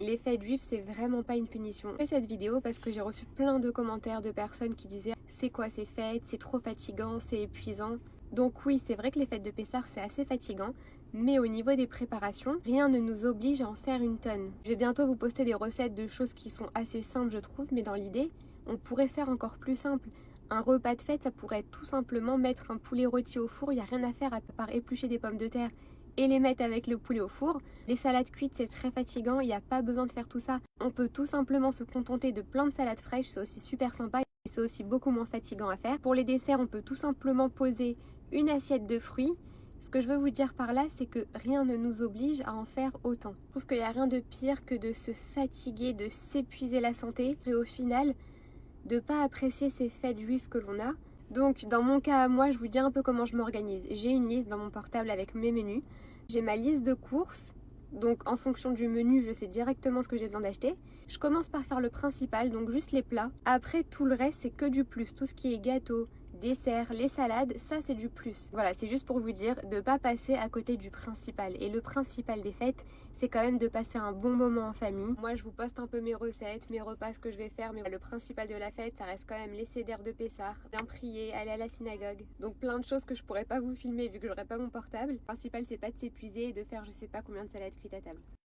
Les fêtes juives, c'est vraiment pas une punition. J'ai fait cette vidéo parce que j'ai reçu plein de commentaires de personnes qui disaient « C'est quoi ces fêtes? C'est trop fatigant, c'est épuisant ». Donc oui, c'est vrai que les fêtes de Pessah, c'est assez fatigant, mais au niveau des préparations, rien ne nous oblige à en faire une tonne. Je vais bientôt vous poster des recettes de choses qui sont assez simples, je trouve, mais dans l'idée, on pourrait faire encore plus simple. Un repas de fête, ça pourrait être tout simplement mettre un poulet rôti au four, il n'y a rien à faire à part éplucher des pommes de terre et les mettre avec le poulet au four. Les salades cuites, c'est très fatigant, il n'y a pas besoin de faire tout ça. On peut tout simplement se contenter de plein de salades fraîches, c'est aussi super sympa et c'est aussi beaucoup moins fatigant à faire. Pour les desserts, on peut tout simplement poser une assiette de fruits. Ce que je veux vous dire par là, c'est que rien ne nous oblige à en faire autant. Je trouve qu'il n'y a rien de pire que de se fatiguer, de s'épuiser la santé et au final, de ne pas apprécier ces fêtes juives que l'on a. Donc dans mon cas, moi je vous dis un peu comment je m'organise. J'ai une liste dans mon portable avec mes menus. J'ai ma liste de courses. Donc en fonction du menu, je sais directement ce que j'ai besoin d'acheter. Je commence par faire le principal, donc juste les plats. Après tout le reste, c'est que du plus. Tout ce qui est gâteau, dessert, les salades, ça c'est du plus. Voilà, c'est juste pour vous dire de ne pas passer à côté du principal. Et le principal des fêtes, c'est quand même de passer un bon moment en famille. Moi je vous poste un peu mes recettes, mes repas, ce que je vais faire, mais le principal de la fête, ça reste quand même les seder de Pessah, bien prier, aller à la synagogue. Donc plein de choses que je pourrais pas vous filmer vu que j'aurais pas mon portable. Le principal c'est pas de s'épuiser et de faire je sais pas combien de salades cuites à table.